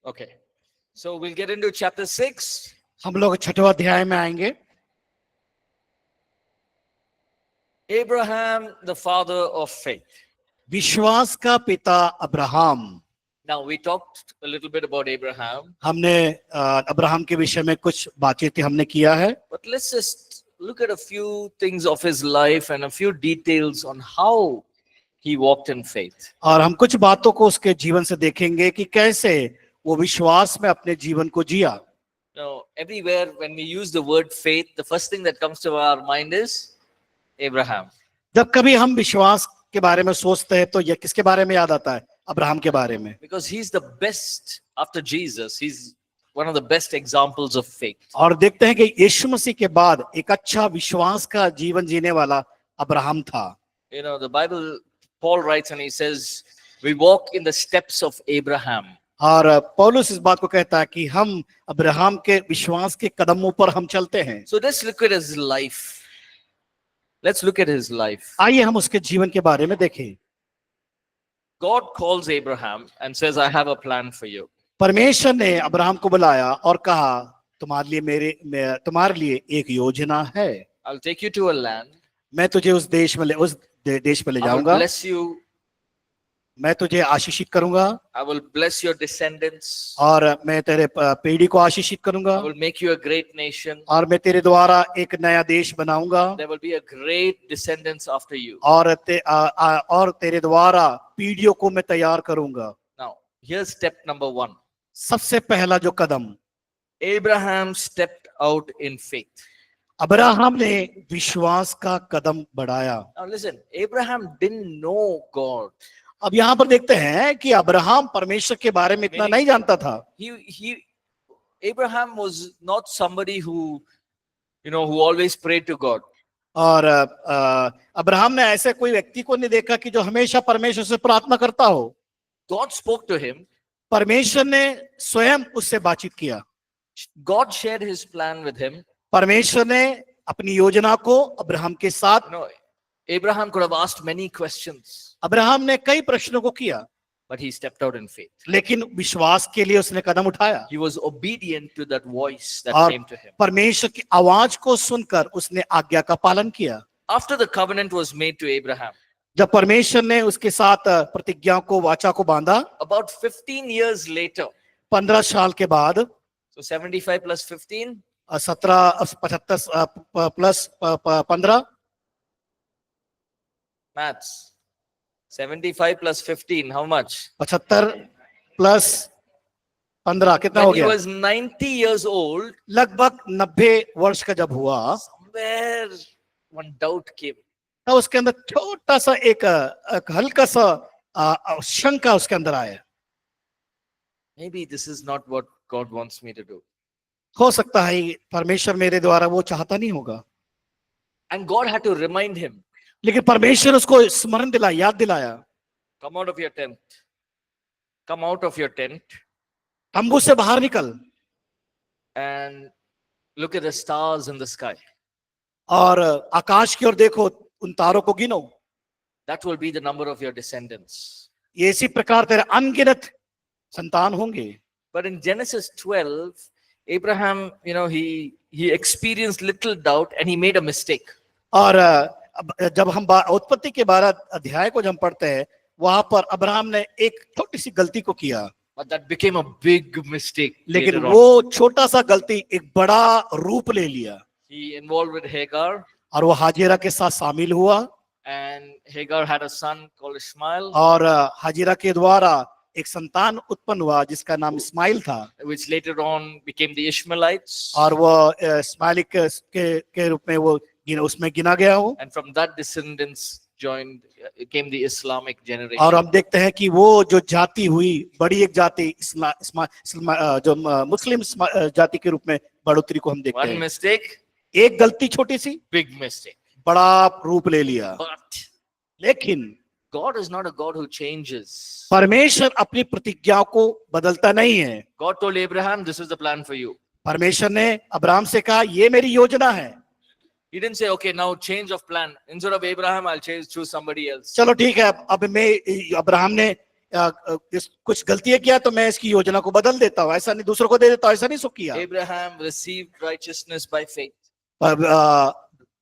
Okay. So we'll get into chapter 6. हम लोग 6वें अध्याय में आएंगे। Abraham, the father of faith. विश्वास का पिता Abraham. Now we talked a little bit about Abraham, हमने अब्राहम के विषय में कुछ बातचीत हमने किया है, but let's just look at a few things of his life and a few details on how he walked in faith. और हम कुछ बातों को उसके जीवन से देखेंगे कि कैसे वो विश्वास में अपने जीवन को जिया। Now, everywhere when we use the word faith, the first thing that comes to our mind is Abraham. जब कभी हम विश्वास के बारे में सोचते हैं तो यह किसके बारे में याद आता है? अब्राहम के बारे में। Because he's the best after Jesus. He's one of the best examples of faith. और देखते हैं कि यीशु मसीह के बाद एक अच्छा विश्वास का जीवन जीने वाला अब्राहम था। You know, the Bible, Paul writes and he says, we walk in the steps of Abraham. और पौलुस इस बात को कहता है कि हम अब्राहम के विश्वास के कदमों पर हम चलते हैं। So let's look at his life. Let's look at his life. आइए हम उसके जीवन के बारे में देखें। God calls Abraham and says, I have a plan for you. परमेश्वर ने अब्राहम को बुलाया और कहा तुम्हारे लिए एक योजना है। I'll take you to a land. मैं तुझे उस देश में ले I will जाऊंगा। bless you. मैं तुझे आशीषित करूंगा I will bless your descendants. और मैं तेरे पीढ़ी को आशीषित I करूंगा will make you a great nation. और मैं तेरे द्वारा एक नया देश बनाऊंगा There will be a great descendants after you. और तेरे द्वारा पीढ़ियों को मैं तैयार करूंगा। Now, here's step number 1. सबसे पहला जो कदम, Abraham stepped out in faith. Abraham ने विश्वास का कदम बढ़ाया। Now listen, Abraham didn't know God. अब यहाँ पर देखते हैं कि अब्राहम परमेश्वर के बारे में इतना नहीं जानता था। Abraham was not somebody who always prayed to God. और अब्राहम ने ऐसे कोई व्यक्ति को नहीं देखा कि जो हमेशा परमेश्वर से प्रार्थना करता हो। God spoke to him. परमेश्वर ने स्वयं उससे बातचीत किया। God shared his plan with him. परमेश्वर ने अपनी योजना को अब्राहम के साथ। Abraham could have asked many questions. Abraham ने कई प्रश्नों को किया, but he stepped out in faith. लेकिन विश्वास के लिए उसने कदम उठाया। He was obedient to that voice that और came to him. परमेश्वर की आवाज को सुनकर उसने आज्ञा का पालन किया। After the covenant was made to Abraham, जब परमेश्वर ने उसके साथ प्रतिज्ञा को वाचा को बांधा, about 15 years later, 15 साल के बाद, so 75 plus 15, 75 plus 15, maths, 75 plus 15, how much? 75 plus 15 कितना हो When he गया? was 90 years old, लगभग 90 वर्ष का जब हुआ, somewhere one doubt came. तब उसके अंदर छोटा सा एक हल्का सा शंका उसके अंदर आया। Maybe this is not what God wants me to do. हो सकता है परमेश्वर मेरे द्वारा वो चाहता नहीं होगा। And God had to remind him, लेकिन परमेश्वर उसको स्मरण दिलाया, याद दिलाया, come out of your tent. Come out of your tent तंबू से बाहर निकल and look at the stars in the sky. और आकाश की ओर देखो, उन तारों को गिनो। That will be the number of your descendants. ये इसी प्रकार तेरे अनगिनत संतान होंगे। But in Genesis 12, Abraham, he experienced little doubt and he made a mistake. और जब हम उत्पत्ति के 12 अध्याय को जब पढ़ते हैं, वहां पर अब्राहम ने एक छोटी सी गलती को किया। But that became a big mistake. लेकिन later on. वो छोटा सा गलती एक बड़ा रूप ले लिया। He involved with Hagar, और वो हाजिरा के साथ शामिल हुआ and Hagar had a son called Ishmael, और हाजिरा के द्वारा एक संतान उत्पन्न हुआ जिसका नाम इस्माइल था, which later on became the Ishmaelites. और वो इस्माइल के रूप में वो उसमें गिना गया हो। And from that descendants came the Islamic generation. और हम देखते हैं कि वो जो जाति हुई, बड़ी एक जाति जो मुस्लिम जाति के रूप में बढ़ोतरी को हम देखते One हैं। mistake, एक गलती छोटी सी, big mistake. बड़ा रूप ले लिया। But लेकिन God is not a God who changes. परमेश्वर अपनी प्रतिज्ञा को बदलता नहीं है। God told Abraham, this is the plan for you. परमेश्वर ने अब्राहम से कहा, ये मेरी योजना है। He didn't say, okay, now change of plan. Instead of Abraham, I'll choose somebody else. चलो ठीक है, अब मैं अब्राहम ने कुछ गलतियां किया तो मैं इसकी योजना को बदल देता हूँ, ऐसा नहीं दूसरों को दे देता हूँ, ऐसा नहीं सो किया। Abraham received righteousness by faith.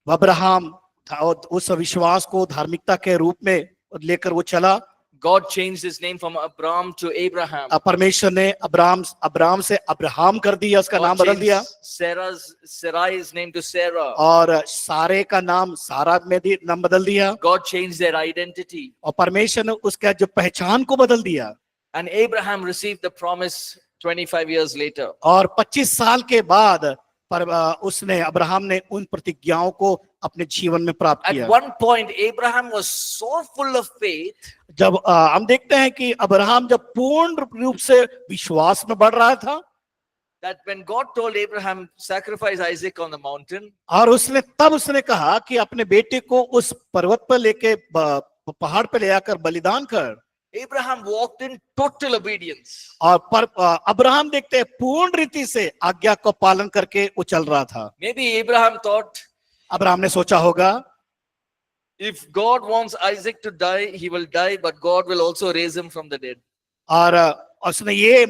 Abraham था और उस विश्वास को धार्मिकता के रूप में लेकर वो चला। God changed his name from Abram to Abraham. परमेश्वर ने अब्राम से अब्राहम कर दिया, उसका नाम God बदल दिया। changed Sarai's name to Sarah. और सारे का नाम सारा में नाम बदल दिया। God changed their identity. और परमेश्वर ने उसका जो पहचान को बदल दिया। And Abraham received the promise 25 years later. और 25 साल के बाद उसने अब्राहम ने उन प्रतिज्ञाओं को अपने जीवन में प्राप्त At किया। one point, Abraham was so full of faith जब हम देखते हैं कि अब्राहम जब पूर्ण रूप से विश्वास में बढ़ रहा था, that when God told Abraham, sacrifice Isaac on the mountain, और उसने कहा कि अपने बेटे को उस पर्वत पर लेके पहाड़ पे ले आकर बलिदान कर। Abraham walked in total obedience. और अब्राहम देखते हैं पूर्ण रीति से आज्ञा को पालन करके वो चल रहा था। Maybe Abraham thought, अब्राहम ने सोचा होगा, if God wants Isaac to die, he will die, but God will also raise him from the dead. और उसने ये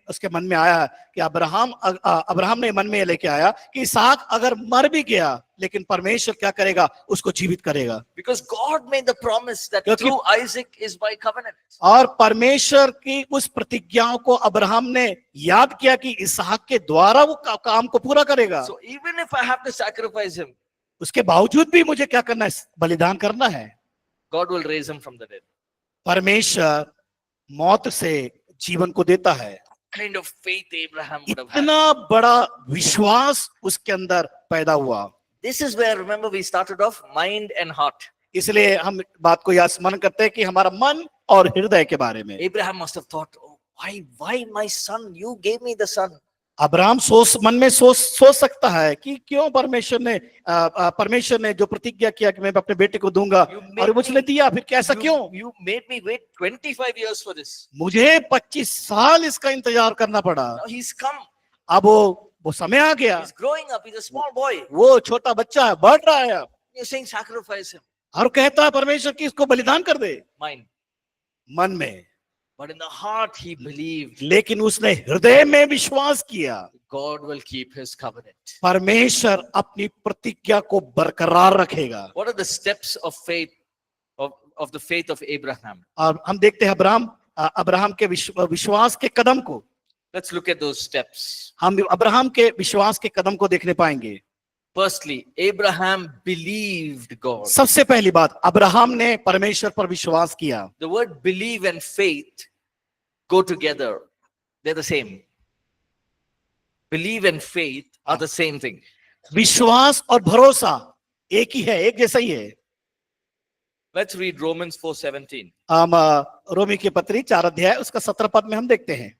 उसके मन में आया कि अब्राहम ने मन में लेके आया कि इसहाक अगर मर भी गया लेकिन परमेश्वर क्या करेगा, उसको जीवित करेगा। Because God made the promise that through Isaac is by covenant. और परमेश्वर की उस प्रतिज्ञाओं को अब्राहम ने याद किया कि इसहाक के द्वारा वो काम को पूरा करेगा। So even if I have to sacrifice him, उसके बावजूद भी मुझे क्या करना है, बलिदान करना है। God will raise him from the dead. परमेश्वर मौत से जीवन को देता है। Kind of faith Abraham would have had. इतना बड़ा विश्वास उसके अंदर पैदा हुआ। This is where, remember, we started off mind and heart. इसलिए हम बात को याद स्मरण करते हैं कि हमारा मन और हृदय के बारे में। Abraham must have thought, oh, why my son? You gave me the son. Abraham मन में सोच सकता है कि क्यों परमेश्वर ने जो प्रतिज्ञा किया कि मैं अपने बेटे को दूंगा और मुझे दिया, फिर कैसा क्यों? You made me wait 25 years for this. मुझे 25 साल इसका इंतजार करना पड़ा। Now he's come. अब वो समय आ गया। He's growing up. He's a small boy. वो छोटा बच्चा है, बढ़ रहा है। You're saying sacrifice him. और कहता है परमेश्वर की इसको बलिदान कर दे। Mind. मन में, but in the heart he believed. लेकिन उसने हृदय में विश्वास किया, God will keep his covenant. परमेश्वर अपनी प्रतिज्ञा को बरकरार रखेगा। What are the steps of faith of the faith of Abraham? और हम देखते हैं अब्राहम के विश्वास के कदम को। Let's look at those steps. हम अब्राहम के विश्वास के कदम को देखने पाएंगे। Firstly, Abraham believed God. सबसे पहली बात, अब्राहम ने परमेश्वर पर विश्वास किया। The word believe and faith go together. They're the same. Believe and faith are the same thing. विश्वास और भरोसा एक ही है, एक जैसा ही है। Let's read Romans 4:17. हम रोमी की पत्री 4 अध्याय उसका 17 पद में हम देखते हैं।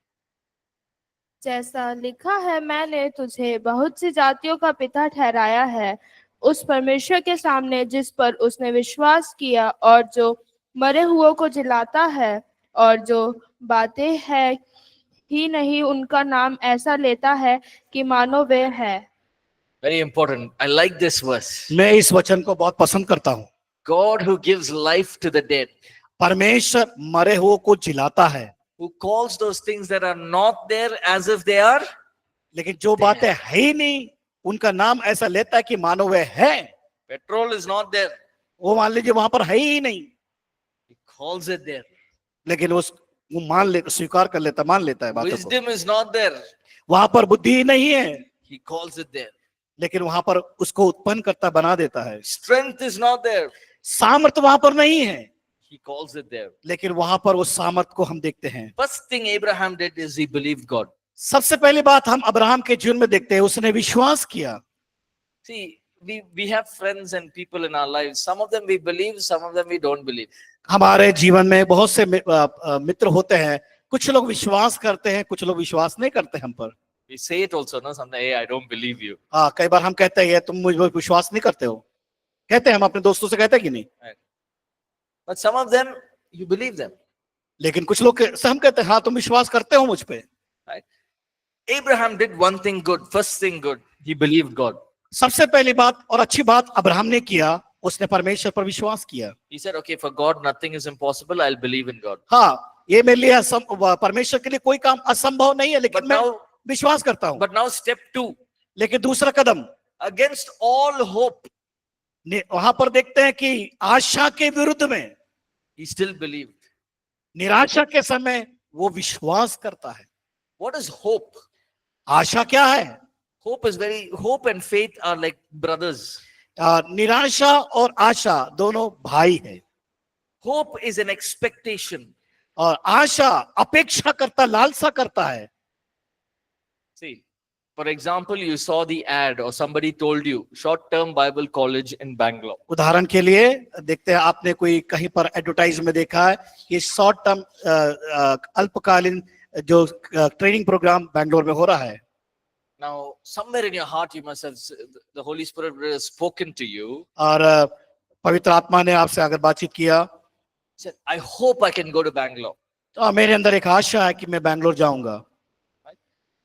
जैसा लिखा है, मैंने तुझे बहुत सी जातियों का पिता ठहराया है, उस परमेश्वर के सामने जिस पर उसने विश्वास किया और जो मरे हुओं को जिलाता है और जो बातें हैं ही नहीं उनका नाम ऐसा लेता है कि मानो वे है। Very important. I like this verse. मैं इस वचन को बहुत पसंद करता हूँ। God who gives life to the dead, परमेश्वर मरे हुओं को जिलाता है, who calls those things that are not there as if they are. लेकिन जो बातें है ही नहीं उनका नाम ऐसा लेता है कि मानो वे है। Petrol is not there. वो मान लीजिए वहां पर है ही नहीं, He calls it there. लेकिन वो स्वीकार कर लेता, मान लेता है बातों को। Wisdom is not there. वहां पर बुद्धि नहीं है, He calls it there. लेकिन वहां पर उसको उत्पन्न करता, बना देता है। Strength is not there. सामर्थ्य वहां पर नहीं है, He calls it there. लेकिन वहां पर उस सामर्थ्य को हम देखते हैं। First thing Abraham did is he believed God. सबसे पहली बात हम अब्राहम के जीवन में देखते हैं, उसने विश्वास किया। See, we have friends and people in our lives. Some of them we believe, some of them we don't believe. हमारे जीवन में बहुत से मित्र होते हैं, कुछ लोग विश्वास करते हैं, कुछ लोग विश्वास नहीं करते हम पर। We say it also, no? Sometimes, hey, I don't believe you. हाँ, कई बार हम कहते हैं तुम मुझ पर विश्वास नहीं करते हो, कहते हैं हम अपने दोस्तों से, कहते हैं कि नहीं। But some of them, you believe them. लेकिन कुछ लोग से हम कहते हैं हाँ तुम विश्वास करते हो मुझ पे। Right? Abraham did one thing good. First thing good. He believed God. सबसे पहली बात और अच्छी बात अब्राहम ने किया, उसने परमेश्वर पर विश्वास किया। He said, okay, for God, nothing is impossible. I'll believe in God. हाँ, ये मेरे लिए परमेश्वर के लिए कोई काम असंभव नहीं है, But लेकिन मैं now, विश्वास करता हूं। but now step 2, लेकिन दूसरा कदम, against all hope, वहां पर देखते हैं कि आशा के विरुद्ध में, he still believed. निराशा के समय वो विश्वास करता है। What is hope? आशा क्या है? Hope and faith are like brothers. निराशा और आशा दोनों भाई है, Hope is an expectation. और आशा अपेक्षा करता, लालसा करता है। See, for example, you saw the ad or somebody told you short-term Bible college in Bangalore. उदाहरण के लिए देखते हैं, आपने कोई कहीं पर एडवर्टाइज में देखा है कि शॉर्ट टर्म अल्पकालीन जो ट्रेनिंग प्रोग्राम बैंगलोर में हो रहा है। Now, somewhere in your heart, you must have, the Holy Spirit has spoken to you. और पवित्र आत्मा ने आपसे अगर बातचीत किया, Said, I hope I can go to Bangalore. तो मेरे अंदर एक आशा है कि मैं बैंगलोर जाऊंगा।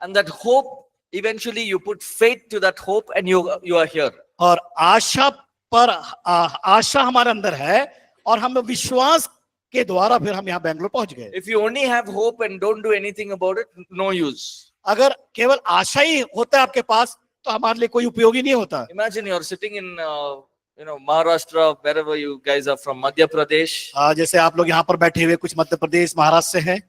And that hope, eventually you put faith to that hope and you are here. और आशा पर आशा हमारे अंदर है, और हम विश्वास के द्वारा फिर हम यहाँ बैंगलोर पहुंच गए। If you only have hope and don't do anything about it, no use. अगर केवल आशा ही होता है आपके पास, तो हमारे लिए कोई उपयोगी नहीं होता। Imagine you're sitting in, Maharashtra, wherever you guys are from, Madhya Pradesh. जैसे आप लोग यहाँ पर बैठे हुए कुछ मध्य प्रदेश, महाराष्ट्र से हैं।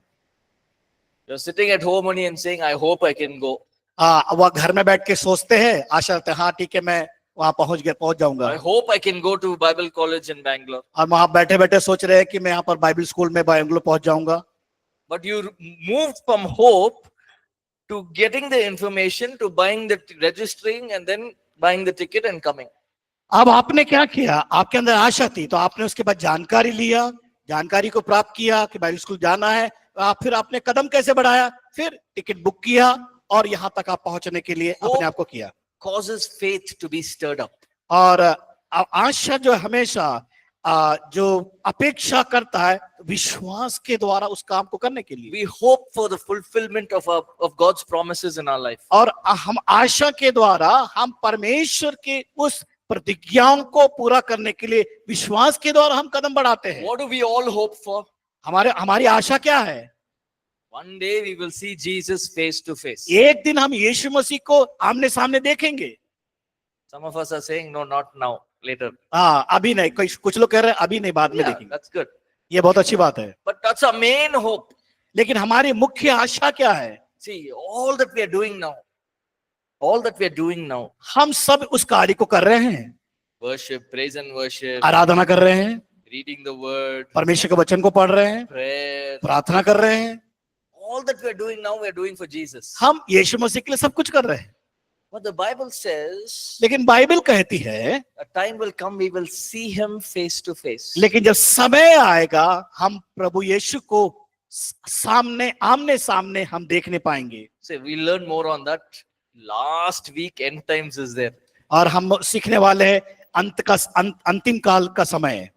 You're sitting at home only and saying, I hope I can go. वह घर में बैठ के सोचते हैं, आशा रखते हैं, हाँ ठीक है, मैं वहां पहुंच जाऊंगा। I hope I can go to Bible college in Bangalore. और वहां बैठे बैठे सोच रहे हैं कि मैं यहाँ पर बाइबल स्कूल में बैंगलोर पहुंच जाऊंगा। But you moved from hope to getting the information, to buying the registering and then buying the ticket and coming. अब आपने क्या किया? आपके अंदर आशा थी, तो आपने उसके बाद जानकारी लिया, जानकारी को प्राप्त किया कि बाइबल स्कूल जाना है। फिर आपने कदम कैसे बढ़ाया? फिर टिकट बुक किया और यहाँ तक आप पहुंचने के लिए अपने आप को किया। Causes faith to be stirred up. और आशा जो हमेशा जो अपेक्षा करता है विश्वास के द्वारा उस काम को करने के लिए। We hope for the fulfillment of God's promises in our life. और हम आशा के द्वारा हम परमेश्वर के उस प्रतिज्ञाओं को पूरा करने के लिए विश्वास के द्वारा हम कदम बढ़ाते हैं। What do we all hope for? हमारी आशा क्या है? One day we will see Jesus face to face. एक दिन हम यीशु मसीह को आमने सामने देखेंगे। Some of us are saying, no, not now, later. अभी नहीं, कुछ लोग कह रहे हैं अभी नहीं, बाद में Yeah, देखेंगे। that's good. ये बहुत अच्छी बात है, But that's our main hope. लेकिन हमारी मुख्य आशा क्या है? See, all that we are doing now, हम सब उस कार्य को कर रहे हैं, worship, praise and worship, आराधना कर रहे हैं, reading the word, परमेश्वर के वचन को पढ़ रहे हैं, prayer, प्रार्थना कर रहे हैं। all that we are doing now, we are doing for Jesus. हम यीशु मसीह के लिए सब कुछ कर रहे हैं, But the Bible says, लेकिन बाइबल कहती है, a time will come, we will see him face to face. लेकिन जब समय आएगा हम प्रभु यीशु को सामने आमने सामने हम देखने पाएंगे। So we learn more on that. Last week, end times is there. और हम सीखने वाले हैं अंतिम काल का समय।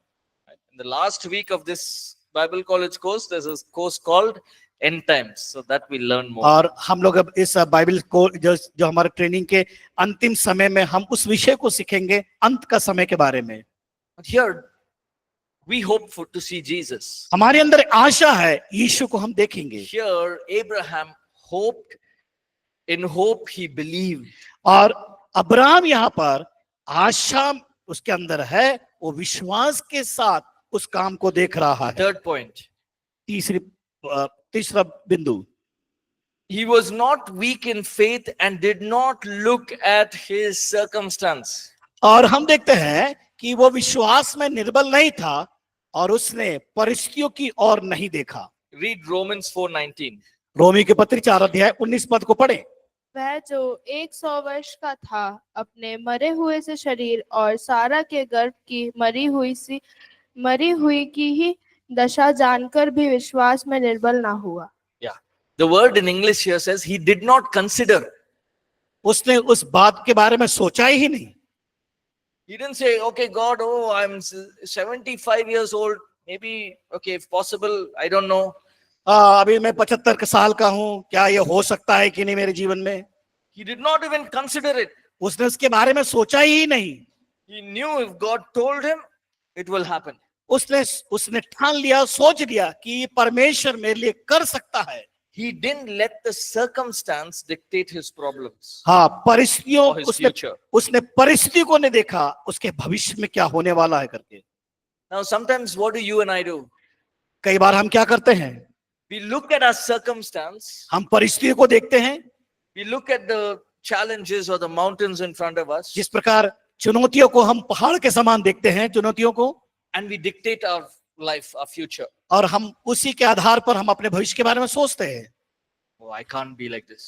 In the last week of this Bible college course, there's a course called End Times. So that we learn more. और हम लोग अब इस बाइबल को जो हमारे ट्रेनिंग के अंतिम समय में हम उस विषय को सीखेंगे, अंत का समय के बारे में। But here, we hope to see Jesus. हमारे अंदर आशा है, यीशु को हम देखेंगे। Here, Abraham hoped. In hope, he believed. और अब्राहम यहाँ पर आशा उसके अंदर है, वो विश्वास के साथ उस काम को देख रहा है। Third point. तीसरा बिंदु, He was not weak in faith and did not look at his circumstance. और हम देखते हैं कि वो विश्वास में निर्बल नहीं था और उसने परिस्थितियों की ओर नहीं देखा। Read Romans 4:19. रोमी के पत्र 4 अध्याय 19 पद को पढ़े। वह जो 100 वर्ष का था, अपने मरे हुए से शरीर और सारा के गर्भ की मरी हुई की ही दशा जानकर भी विश्वास में निर्बल ना हुआ। Yeah. The word in English here says he did not consider. उसने उस बात के बारे में सोचा ही नहीं। He didn't say, okay, God, oh, I'm 75 years old. Maybe, okay, if possible, I don't know. अभी मैं 75 साल का हूँ, क्या ये हो सकता है कि नहीं मेरे जीवन में? He did not even consider it. उसने उसके बारे में सोचा ही नहीं। He knew if God told him, it will happen. उसने उसने ठान लिया, सोच लिया कि ये परमेश्वर मेरे लिए कर सकता है। He didn't let the circumstance dictate his problems हाँ, परिस्थितियों or his उसने future. उसने परिस्थिति को नहीं देखा उसके भविष्य में क्या होने वाला है करके। Now, sometimes what do you and I do? कई बार हम क्या करते हैं, We look at our circumstance, हम परिस्थितियों को देखते हैं, we look at the challenges or the mountains in front of us, जिस प्रकार चुनौतियों को हम पहाड़ के समान देखते हैं चुनौतियों को, and we dictate our life, our future. और हम उसी के आधार पर हम अपने भविष्य के बारे में सोचते हैं। Oh, I can't be like this.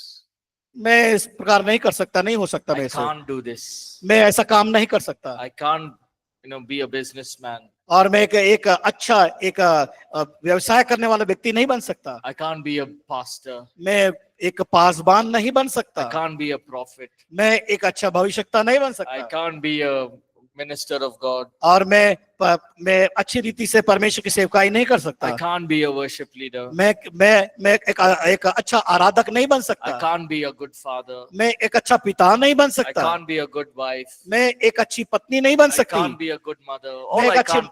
मैं इस प्रकार नहीं कर सकता, नहीं हो सकता I मैं ऐसे, can't do this. मैं ऐसा काम नहीं कर सकता, I can't, be a businessman. और मैं एक अच्छा एक व्यवसाय करने वाला व्यक्ति नहीं बन सकता, I can't be a pastor. मैं एक पासबान नहीं बन I सकता, can't be a prophet. मैं एक अच्छा भविष्यवक्ता नहीं बन I सकता, can't be a minister of God. और मैं अच्छी रीति से परमेश्वर की सेवकाई नहीं कर सकता, I can't be a worship leader. मैं एक अच्छा आराधक नहीं बन I सकता, can't be a good father. मैं एक अच्छा पिता नहीं बन I सकता, can't be a good wife. मैं एक अच्छी पत्नी नहीं बन I सकती, can't be a good mother. All मैं एक I अच्छी can't.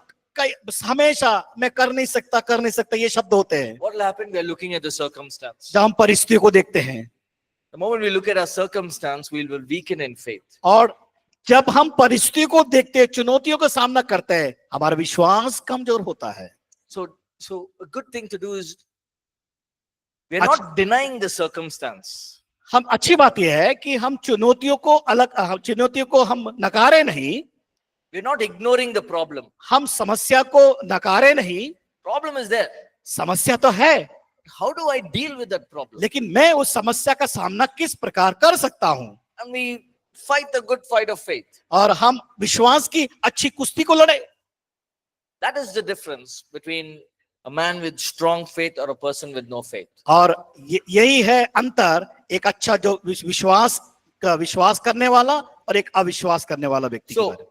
हमेशा मैं कर नहीं सकता ये शब्द होते हैं What will happen? We are looking at the circumstance. जब हम परिस्थितियों को देखते हैं। The moment we look at our circumstance, we will weaken in faith. और जब हम परिस्थितियों को देखते हैं, चुनौतियों का सामना करते हैं, हमारा विश्वास कमजोर होता है। So a good thing to do is we are not denying the circumstance. हम अच्छी बात यह है कि हम चुनौतियों को हम नकारे नहीं, We're not ignoring the problem. हम समस्या को नकारे नहीं, Problem is there. समस्या तो है, How do I deal with that problem? लेकिन मैं उस समस्या का सामना किस प्रकार कर सकता हूं, And we fight the good fight of faith. और हम विश्वास की अच्छी कुश्ती को लड़े। That is the difference between a man with strong faith or a person with no faith. और यही है अंतर, एक अच्छा जो विश्वास करने वाला और एक अविश्वास करने वाला व्यक्ति के बारे में।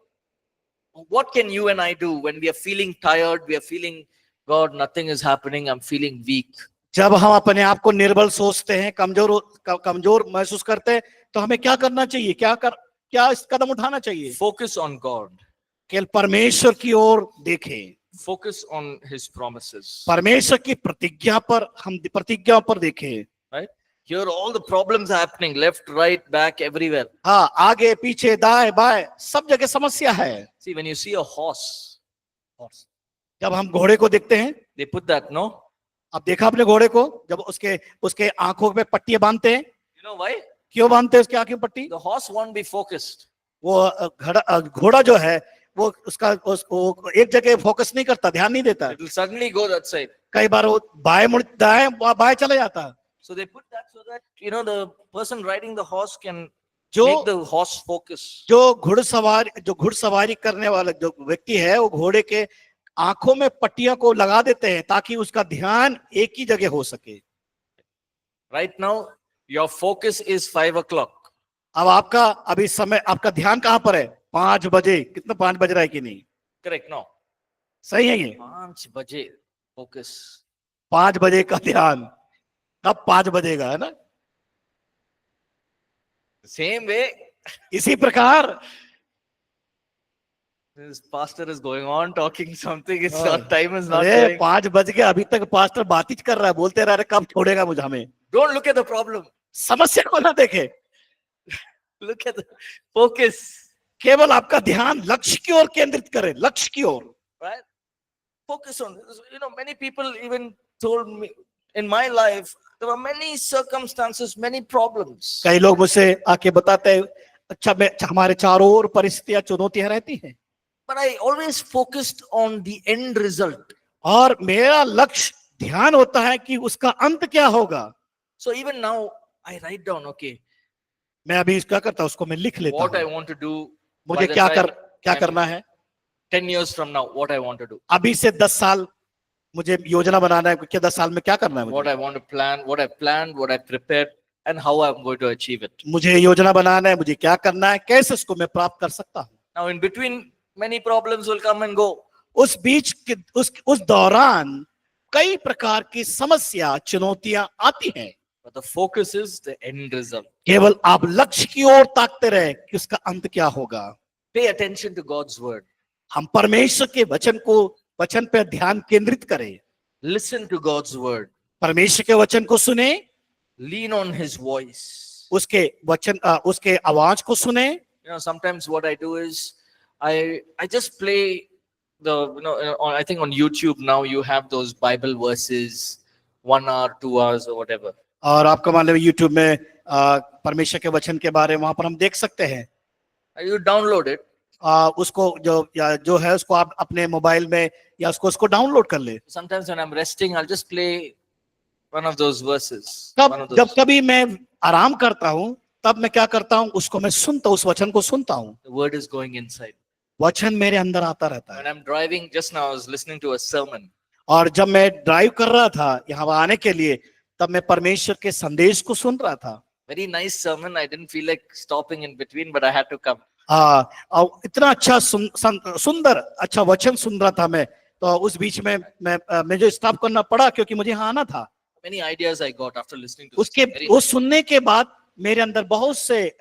What can you and I do when we are feeling tired, we are feeling, God, nothing is happening, I'm feeling weak. जब हम अपने आप को निर्बल सोचते हैं, कमजोर महसूस करते हैं, तो हमें क्या करना चाहिए, क्या इस कदम उठाना चाहिए? Focus on God. केवल परमेश्वर की ओर देखें, Focus on His promises. परमेश्वर की प्रतिज्ञाओं पर देखें। Right? Here all the problems are happening, left, right, back, everywhere. हाँ, आगे पीछे दाएं बाएं सब जगह समस्या है। See, when you see a horse, जब हम घोड़े को देखते हैं, they put that, no? अब देखा आपने घोड़े को, जब उसके आंखों पे पट्टियां बांधते हैं, You know why? क्यों बांधते हैं उसकी आंखों में पट्टी? The horse won't be focused. वो घोड़ा जो है वो उसको एक जगह फोकस नहीं करता, ध्यान नहीं देता, It will suddenly go that side. कई बार वो बाएं चला जाता है। So they put that so that, the person riding the horse can जो make the horse focus. जो घुड़सवारी करने वाला जो व्यक्ति है, वो घोड़े के आंखों में पट्टियों को लगा देते हैं ताकि उसका ध्यान एक ही जगह हो सके। Right now, your focus is 5 o'clock. अब आपका अभी समय, आपका ध्यान कहां पर है? 5 बजे। कितना 5 बज रहा है कि नहीं? Correct, no? सही है ये? 5 बजे focus. 5 बजे का ध्यान, कब 5 बजेगा, है ना? Same way, इसी प्रकार this pastor is going on talking something. It's हाँ। not, time is not अरे going. 5 बज के अभी तक पास्टर बात ही कर रहा है, बोलते रह रहे, कब छोड़ेगा मुझे हमें? Don't look at the problem. समस्या को ना देखे, Look at the focus. केवल आपका ध्यान लक्ष्य की ओर केंद्रित करें, लक्ष्य की ओर। Right? Focus on, many people even told me in my life, there were many circumstances, many problems. कई लोग मुझसे आके बताते हैं, अच्छा हमारे चारों ओर परिस्थितियां, चुनौतियां रहती हैं, But I always focused on the end result. और मेरा लक्ष्य ध्यान होता है कि उसका अंत क्या होगा। So even now, I write down, okay, मैं अभी क्या करता हूँ, उसको मैं लिख लेता what I हूँ, want to do. मुझे by the time क्या I'm करना है, 10 years from now, what I want to do. अभी से 10 साल मुझे योजना बनाना है कि 10 साल में क्या करना है What मुझे। I want to plan, what I planned, what I prepared, and how I'm going to achieve it. मुझे योजना बनाना है, मुझे क्या करना है, कैसे उसको मैं प्राप्त कर सकता हूँ। Now, in between, many problems will come and go. उस बीच के उस दौरान कई प्रकार की समस्या, चुनौतियां आती हैं, But the focus is the end result. केवल आप लक्ष्य की ओर ताकते रहे कि उसका अंत क्या होगा। Pay attention to God's word. हम परमेश्वर के वचन को वचन पे ध्यान केंद्रित करें, Listen to God's word. परमेश्वर के वचन को सुने, Lean on his voice. उसके वचन उसके आवाज को सुने। You know, sometimes what I do is I just play the, I think on YouTube now you have those Bible verses, 1 hour, 2 hours or whatever. और आपका मान लो यूट्यूब में परमेश्वर के वचन के बारे में वहां पर हम देख सकते हैं। You download it. उसको जो है उसको आप अपने मोबाइल में या उसको डाउनलोड कर ले। Sometimes when I'm resting, I'll just play one of those verses. One of जब those. कभी मैं आराम करता हूँ तब मैं क्या करता हूँ, उसको मैं सुनता हूँ, उस वचन को सुनता हूँ। The word is going inside. वचन मेरे अंदर आता रहता When है। I'm driving, just now I was listening to a sermon. और जब मैं ड्राइव कर रहा था यहाँ आने के लिए, तब मैं परमेश्वर के संदेश को सुन रहा था। Very nice sermon. I didn't feel like stopping in between, but I had to come. और इतना अच्छा सुंदर अच्छा वचन सुन रहा था मैं, तो उस बीच में मुझे स्टॉप करना पड़ा क्योंकि मुझे यहाँ आना था। Many ideas I got after listening to उसके this. वो सुनने के बाद मेरे अंदर बहुत से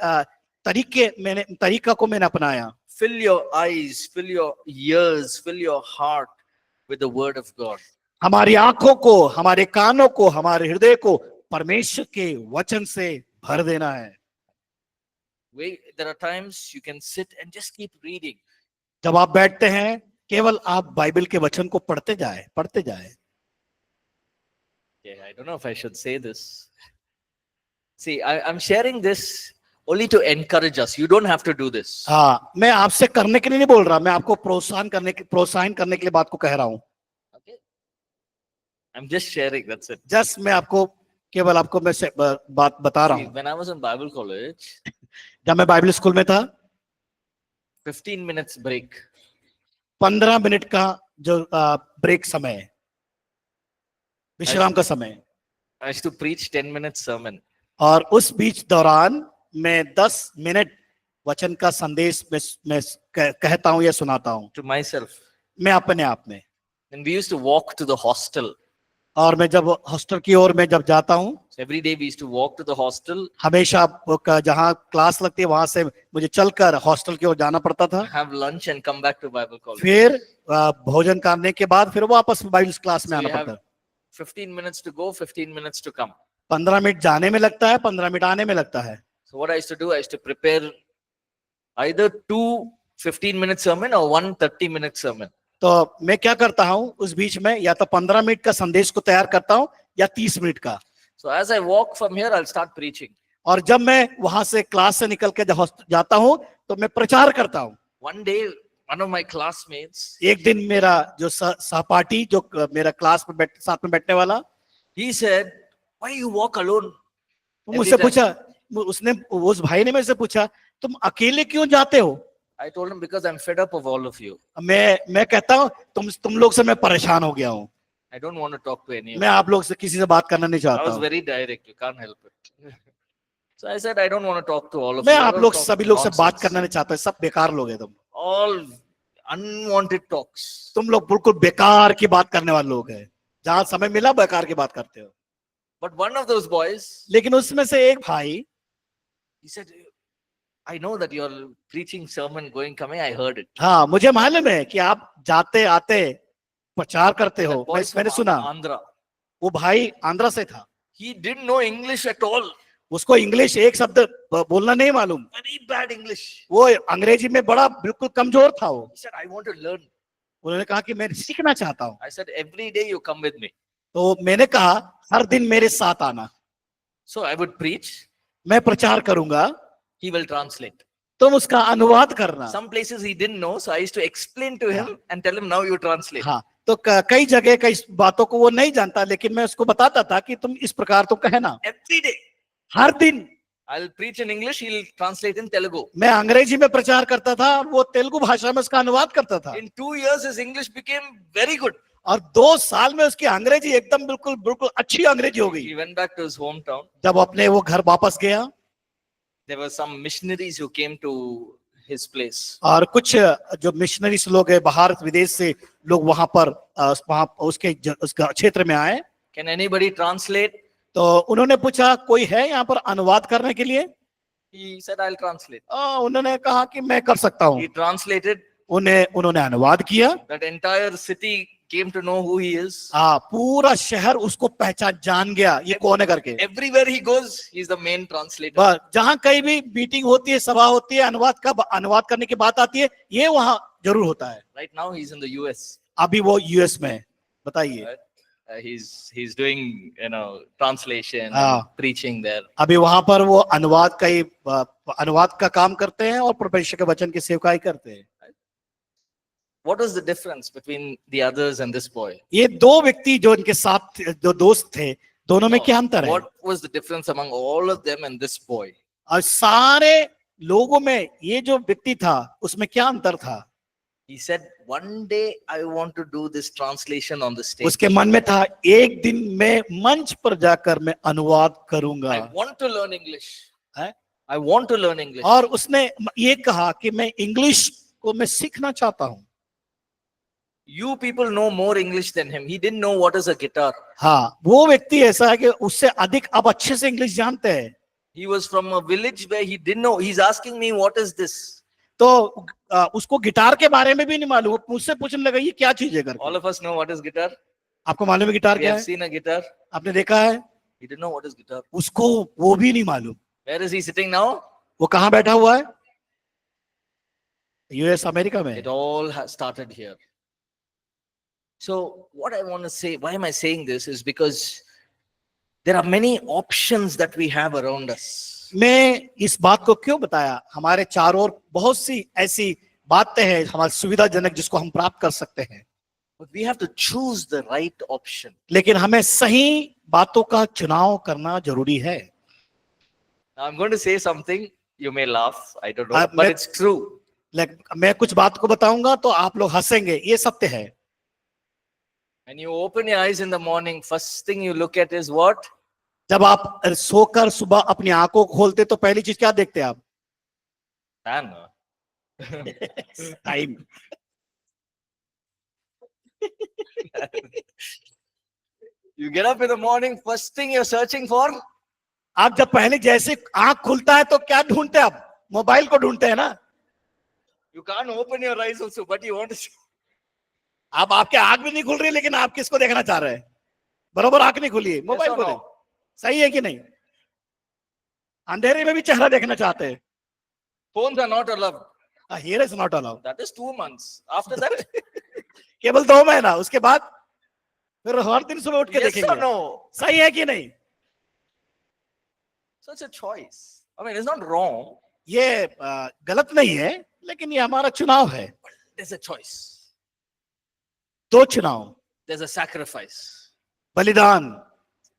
तरीका को मैंने अपनाया। Fill your eyes, fill your ears, fill your heart with the word of God. हमारी आंखों को, हमारे कानों को, हमारे हृदय को परमेश्वर के वचन से भर देना है। There are times you can sit and just keep reading. जब आप बैठते हैं, केवल आप बाइबल के वचन को पढ़ते जाए। Yeah, I don't know if I should say this. See, I'm sharing this only to encourage us. You don't have to do this. हाँ, मैं आपसे करने के लिए नहीं बोल रहा, मैं आपको प्रोत्साहन करने के लिए बात को कह रहा हूँ। Okay? I'm just sharing, that's it. Just मैं आपको मैं से बात बता रहा See, हूँ। when I was in Bible college, जब मैं बाइबल स्कूल में था, 15 minutes break. 15 मिनट का जो ब्रेक समय है, विश्राम का समय, I used to preach 10 minutes sermon. और उस बीच दौरान मैं 10 मिनट वचन का संदेश मैं कहता हूँ या सुनाता हूँ To myself. मैं अपने आप में। And we used to walk to the hostel. और मैं जब हॉस्टल की ओर मैं जब जाता हूँ, So every day we used to walk to the hostel, हमेशा जहाँ क्लास लगती है वहां से मुझे चलकर हॉस्टल की ओर जाना पड़ता था। have lunch and come back to Bible college. फिर भोजन करने के बाद फिर वापस बाइबल क्लास में So आना you have पड़ता है। 15 minutes to go, 15 minutes to come. 15 minute जाने में लगता है, 15 मिनट आने में लगता है। So what I used to do, I used to prepare either 2 15-minute sermon or 1 30-minute sermon. तो मैं क्या करता हूँ उस बीच में, या तो 15 मिनट का संदेश को तैयार करता हूँ या 30 मिनट का। So as I walk from here, I'll start preaching. और जब मैं वहां से क्लास से निकल के जाता हूँ तो मैं प्रचार करता हूँ। One day, one of my classmates, एक दिन मेरा जो सहपाठी, जो मेरा क्लास में साथ में बैठने वाला, he said, "Why you walk alone?" मुझसे पूछा, उस भाई ने मुझसे पूछा, तुम अकेले क्यों जाते हो? I told him, because I'm fed up of all of you. मैं कहता हूँ तुम लोग से मैं परेशान हो गया हूँ, I don't want to talk to any of मैं you. आप लोग से किसी से बात करना नहीं I चाहता was हूँ। very direct. You can't help it. So I said, I don't want to talk to all of मैं you. I आप don't लोग talk सभी लोग से बात nonsense. करना नहीं चाहता, सब बेकार लोग हैं तुम। All unwanted talks. तुम लोग बिल्कुल बेकार की बात करने वाले लोग हैं, जहां समय मिला बेकार की बात करते हो। But one of those boys, लेकिन उसमें से एक भाई, he said, I know that you're preaching sermon going coming. I heard it. हाँ मुझे मालूम है कि आप जाते आते प्रचार करते हो, That boy from मैंने सुना। Andhra. वो भाई आंध्रा से था, He didn't know English at all. उसको इंग्लिश एक शब्द बोलना नहीं मालूम, Very bad English. वो अंग्रेजी में बड़ा बिल्कुल कमजोर था वो। He said, I want to learn. उन्होंने कहा कि मैं सीखना चाहता हूँ। I said, every day you come with me. तो मैंने कहा हर दिन मेरे साथ आना, So I would preach. मैं प्रचार करूंगा, He will translate. तुम उसका अनुवाद करना। Some places he didn't know, so I used to explain to him and tell him, now you translate. हाँ, तो कई जगह कई बातों को वो नहीं जानता, लेकिन मैं उसको बताता था कि तुम इस प्रकार तो कहना। Every day. हर दिन I'll preach in English, he'll translate in Telugu. मैं अंग्रेजी में प्रचार करता था और वो तेलुगु भाषा में उसका अनुवाद करता था। In 2 years, his English became very good. और 2 साल में उसकी अंग्रेजी एकदम बिल्कुल अच्छी अंग्रेजी हो गई। He went back to his hometown. जब अपने वो घर वापस गया, There were some missionaries who came to his place. और कुछ जो मिशनरीज लोग हैं बाहर विदेश से लोग वहां पर उसके क्षेत्र में आए। Can anybody translate? तो उन्होंने पूछा कोई है यहाँ पर अनुवाद करने के लिए? He said, I'll translate. उन्होंने कहा कि मैं कर सकता हूँ। He translated उन्होंने अनुवाद किया। That entire city came to know who he is. पूरा शहर उसको पहचान जान गया ये कौन है करके। Everywhere he goes, he's the main translator. बस जहां कहीं भी मीटिंग होती है, सभा होती है, अनुवाद करने की बात आती है, ये वहां जरूर होता है। Right now, he's in the US. अभी वो यूएस में है। बताइए। Right? He's doing translation, हाँ। and preaching there. अभी वहां पर वो अनुवाद का काम करते हैं और परमेश्वर के वचन की सेवकाई करते हैं। What was the difference between the others and this boy? ये दो व्यक्ति जो इनके साथ जो दोस्त थे, दोनों में क्या अंतर है? What was the difference among all of them and this boy? और सारे लोगों में ये जो व्यक्ति था उसमें क्या अंतर था? He said, one day I want to do this translation on the stage. उसके मन में था एक दिन मैं मंच पर जाकर मैं अनुवाद करूंगा। I want to learn English. है? I want to learn English. और उसने ये कहा कि मैं इंग्लिश को मैं सीखना चाहता हूं। You people know more English than him. He didn't know what is a guitar. हाँ, वो व्यक्ति ऐसा है कि उससे अधिक आप अच्छे से इंग्लिश जानते हैं। He was from a village where he didn't know. He's asking me, what is this? तो उसको गिटार के बारे में भी नहीं मालूम, मुझसे पूछने लगा ये क्या चीज है करके। All of us know what is guitar. आपको मालूम है गिटार We क्या have है? seen a guitar. आपने देखा है? He didn't know what is guitar. उसको वो भी नहीं मालूम। Where is he sitting now? वो कहाँ बैठा हुआ है? यूएस अमेरिका में। It all has started here. So what I want to say, why am I saying this, is because there are many options that we have around us. मैं इस बात को क्यों बताया? हमारे चारों ओर बहुत सी ऐसी बातें हैं हमारी सुविधाजनक जिसको हम प्राप्त कर सकते हैं, But we have to choose the right option. लेकिन हमें सही बातों का चुनाव करना जरूरी है। Now I'm going to say something. You may laugh. I don't know, मैं- but it's true. मैं कुछ बात को बताऊंगा तो आप लोग हंसेंगे, ये सत्य है। When you open your eyes in the morning, first thing you look at is what? जब आप सोकर सुबह अपनी आंखों को खोलते तो पहली चीज क्या देखते हैं आप? Fan. Time. You get up in the morning, first thing you're searching for? आप जब पहले जैसे आंख खुलता है तो क्या ढूंढते हैं आप? मोबाइल को ढूंढते हैं ना। You can't open your eyes also, but you want to see. आप आपके आंख भी नहीं खुल रही लेकिन आप किसको देखना चाह रहे हैं? बरोबर आंख नहीं खुली है, मोबाइल or को no? देख। सही है कि नहीं? अंधेरे में भी चेहरा देखना चाहते हैं। Phones are not allowed. Here is not allowed. That is 2 months. After that, केवल 2 महीना, उसके बाद फिर हर दिन सुबह उठ के yes or देखेंगे। no? सही है कि नहीं? So it's a choice. I mean, it's not wrong. ये गलत नहीं है, लेकिन ये हमारा चुनाव है। There's a choice. 2 चुनाव, There's a sacrifice. बलिदान।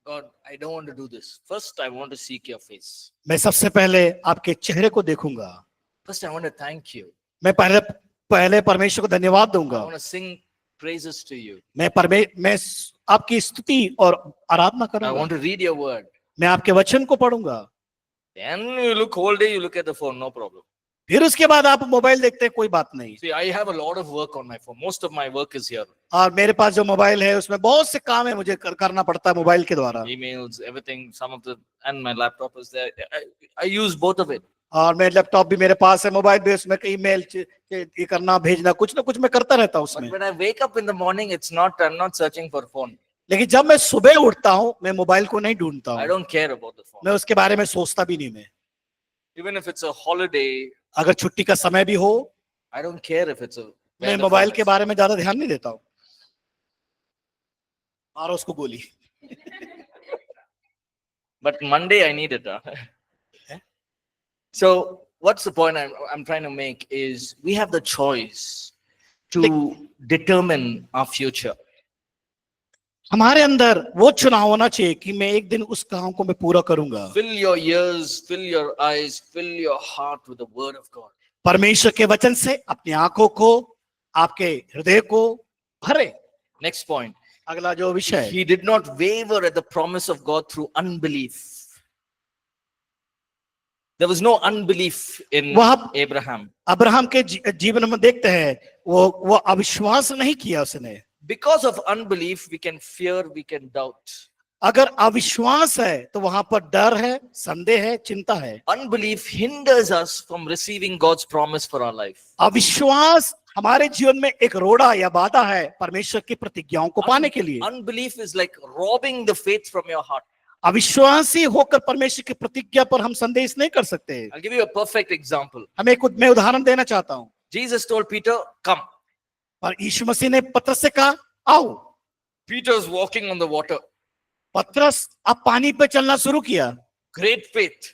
God, I don't want to do this. First, I want to seek your face. मैं सबसे पहले आपके चेहरे को देखूंगा। First, I want to thank you. मैं पहले परमेश्वर को धन्यवाद I दूंगा। want to sing praises to you. मैं आपकी स्तुति और आराधना I करूंगा। want to read your word. मैं आपके वचन को पढ़ूंगा। Then you look whole day, you look at the phone, no problem. फिर उसके बाद आप मोबाइल देखते हैं, कोई बात नहीं। See, I have a lot of work on my phone. Most of my work is here. और मेरे पास जो मोबाइल है उसमें बहुत से काम है मुझे करना पड़ता है मोबाइल के द्वारा। Emails, everything, some of the, and my laptop is there. I use both of it. और मेरे लैपटॉप भी मेरे पास है, मोबाइल भी उसमें, ईमेल ये करना भेजना कुछ ना कुछ मैं करता रहता हूँ But उसमें। when I wake up in the morning, I'm not searching for phone. लेकिन जब मैं सुबह उठता हूँ मैं मोबाइल को नहीं ढूंढता I हूँ, don't care about the phone. मैं उसके बारे में सोचता भी नहीं। मैं Even if it's a holiday, अगर छुट्टी का समय भी हो, I don't care if it's a. मैं मोबाइल के बारे में ज्यादा ध्यान नहीं देता हूँ। और उसको गोली। But Monday I need it. So what's the point I'm trying to make is we have the choice to determine our future. हमारे अंदर वो चुनाव होना चाहिए कि मैं एक दिन उस काम को मैं पूरा करूंगा। Fill your ears, fill your eyes, fill your heart with the word of God. परमेश्वर के वचन से अपनी आंखों को, आपके हृदय को भरे। Next point. अगला जो विषय है, He did not waver at the promise of God through unbelief. There was no unbelief in Abraham. Abraham के जीवन में देखते हैं वो अविश्वास नहीं किया उसने। Because of unbelief, we can fear, we can doubt. अगर अविश्वास है तो वहां पर डर है, संदेह है, चिंता है। Unbelief hinders us from receiving God's promise for our life. अविश्वास हमारे जीवन में एक रोड़ा या बाधा है परमेश्वर की प्रतिज्ञाओं को पाने के लिए। Unbelief is like robbing the faith from your heart. अविश्वासी होकर परमेश्वर की प्रतिज्ञा पर हम संदेश नहीं कर सकते। I'll give you a perfect example. मैं उदाहरण देना चाहता हूं। Jesus told Peter, come. पर यीशु मसीह ने पतरस से कहा आओ। Peter's walking on the water. पतरस अब पानी पे चलना शुरू किया। Great faith.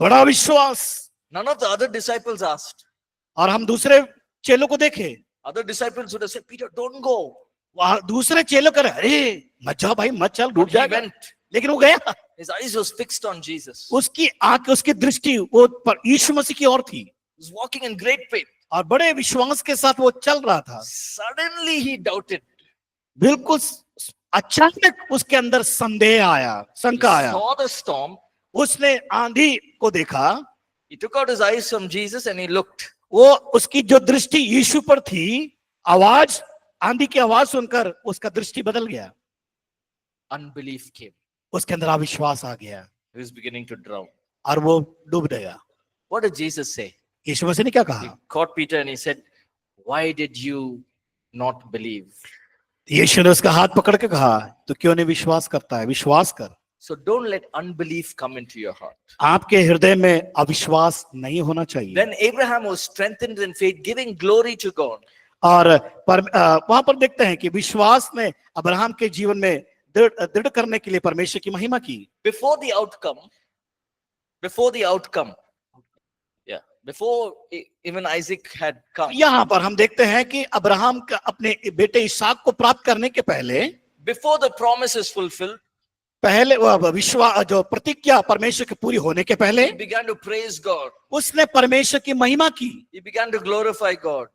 बड़ा विश्वास। None of the other disciples asked. और हम दूसरे चेलों को देखे, Other disciples would have said, Peter, don't go. दूसरे चेलों करे अरे मत जाओ भाई, मत चल, डूब But he जाएगा। went. लेकिन वो गया। His eyes was fixed on Jesus. उसकी आंख, उसकी दृष्टि वो पर यीशु मसीह की ओर थी। He was walking in great faith. और बड़े विश्वास के साथ वो चल रहा था। Suddenly he doubted. बिल्कुल अचानक उसके अंदर संदेह आया, He शंका आया। saw the storm. उसने आंधी को देखा। He took out his eyes from Jesus and he looked. वो उसकी जो दृष्टि यीशु पर थी, आवाज, आंधी की आवाज सुनकर उसका दृष्टि बदल गया। Unbelief came. उसके अंदर अविश्वास आ गया He was beginning to drown. और वो डूब गया। What did Jesus say? यीशु मसीह ने क्या He कहा? caught Peter and he said, why did you not believe? यीशु ने उसका हाथ पकड़ के कहा तो क्यों नहीं विश्वास करता है? विश्वास कर। So don't let unbelief come into your heart. आपके हृदय में अविश्वास नहीं होना चाहिए। Then Abraham was strengthened in faith, giving glory to God. और वहां पर देखते हैं कि विश्वास ने अब्राहम के जीवन में दृढ़ करने के लिए परमेश्वर की महिमा की। Before the outcome, yeah, before even Isaac had come, यहाँ पर हम देखते हैं कि अब्राहम का अपने बेटे इसहाक को प्राप्त करने के पहले, before the promise is fulfilled, पहले वह विश्वास जो प्रतिज्ञा परमेश्वर की पूरी होने के पहले, he began to praise God. उसने परमेश्वर की महिमा की, He began to glorify God.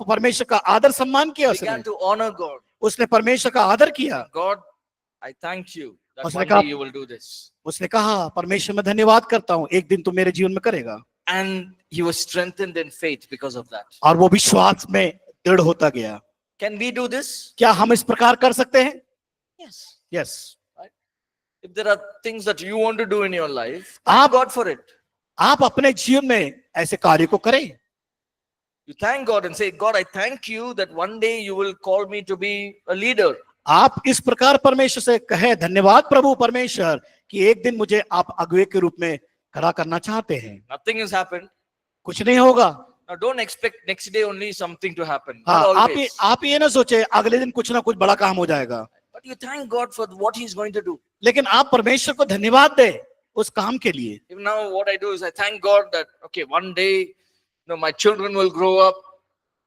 परमेश्वर का आदर सम्मान किया He began उसने to honor God. उसने परमेश्वर का आदर किया। God, I thank you that उसने one कहा- day you will do this. उसने कहा परमेश्वर मैं धन्यवाद करता हूँ, एक दिन तुम मेरे जीवन में करेगा। And he was strengthened in faith because of that. और वो विश्वास में दृढ़ होता गया। Can we do this? क्या हम इस प्रकार कर सकते हैं? Yes. Yes. If there are things that you want to do in your life, आप- thank God for it. आप अपने जीवन में ऐसे कार्य को करें। You thank God and say, God, I thank you that one day you will call me to be a leader. आप इस प्रकार परमेश्वर से कहे धन्यवाद प्रभु परमेश्वर कि एक दिन मुझे आप अगुवे के रूप में खड़ा करना चाहते हैं। Nothing has happened. कुछ नहीं होगा। Now don't expect next day only something to happen. हाँ, Not always. आप ये ना सोचे अगले दिन कुछ ना कुछ बड़ा काम हो जाएगा, But you thank God for what He's going to do. लेकिन आप परमेश्वर को धन्यवाद दे उस काम के लिए। Even now, what I do is I thank God that okay, one day, my children will grow up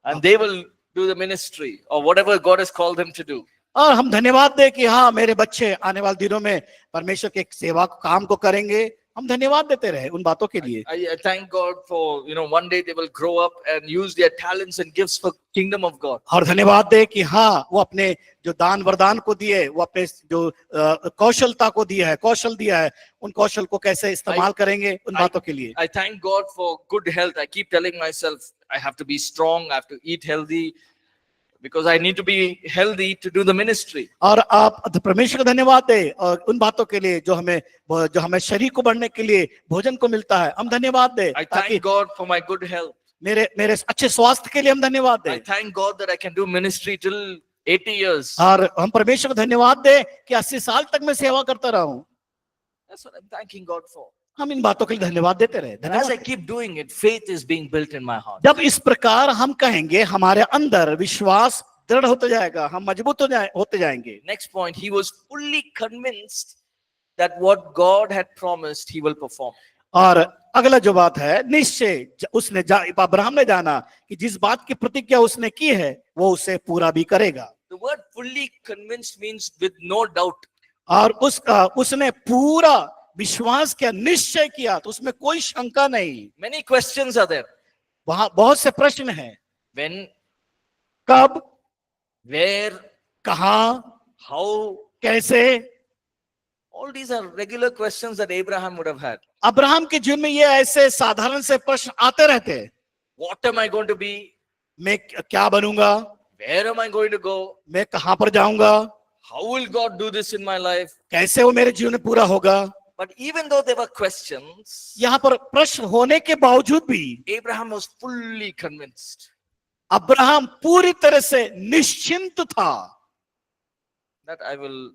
and they will do the ministry or whatever God has called them to do. और हम धन्यवाद दे कि हाँ मेरे बच्चे आने वाले दिनों में परमेश्वर के सेवा काम को करेंगे। हम धन्यवाद देते रहे उन बातों के लिए। I thank God for one day they will grow up and use their talents and gifts for kingdom of God. और धन्यवाद दे कि हाँ वो अपने जो दान वरदान को दिए, वो अपने जो कौशलता को दिया है, कौशल दिया है, उन कौशल को कैसे इस्तेमाल करेंगे उन बातों के लिए। I thank God for good health. I keep telling myself I have to be strong, I have to eat healthy because I need to be healthy to do the ministry. और आप परमेश्वर को धन्यवाद दे और उन बातों के लिए जो हमें शरीर को बढ़ने के लिए भोजन को मिलता है, हम धन्यवाद दे। I ताकि thank God for my good health. मेरे अच्छे स्वास्थ्य के लिए हम धन्यवाद I they. thank God that I can do ministry till 80 years. और हम परमेश्वर को धन्यवाद दे कि 80 साल तक मैं सेवा करता रहा हूँ। That's what I'm thanking God for. हम इन बातों के लिए धन्यवाद देते रहे। And as I धन्यवाद। keep doing it, faith is being built in my heart. जब इस प्रकार हम कहेंगे हमारे अंदर विश्वास दृढ़ होता जाएगा, हम मजबूत होते जाएंगे। Next point, he was fully convinced that what God had promised, he will perform. और अगला जो बात है, निश्चय उसने अब्राहम ने जाना कि जिस बात की प्रतिज्ञा उसने की है वो उसे पूरा भी करेगा। The word fully convinced means with no doubt. और उसने पूरा विश्वास किया, निश्चय किया, तो उसमें कोई शंका नहीं। Many questions are there. वहां बहुत से प्रश्न हैं। When, कब, where, कहाँ, how, कैसे, all these are regular questions that Abraham would have had. Abraham के जीवन में ये ऐसे साधारण से प्रश्न आते रहते। What am I going to be? मैं क्या बनूंगा, Where am I going to go? मैं कहाँ पर जाऊंगा, How will God do this in my life? कैसे वो मेरे जीवन में पूरा होगा। But even though there were questions, यहाँ पर प्रश्न होने के बावजूद भी Abraham was fully convinced. Abraham पूरी तरह से निश्चिंत था that I will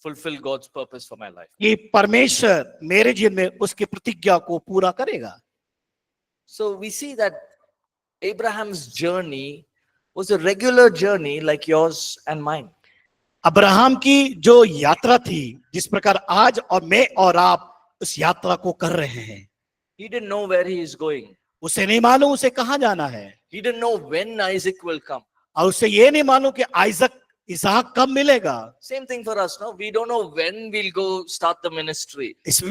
fulfill God's purpose for my life. कि परमेश्वर मेरे जीवन में उसकी प्रतिज्ञा को पूरा करेगा। So we see that Abraham's journey was a regular journey like yours and mine. Abraham की जो यात्रा थी, जिस प्रकार आज और मैं और आप उस यात्रा को कर रहे हैं, He didn't know where he is going. उसे नहीं मालूम उसे कहाँ जाना है, He didn't know when Isaac will come. और उसे ये नहीं मालूम कि इसहाक कब मिलेगा। Same thing for us, no? We don't know when we'll go start the ministry.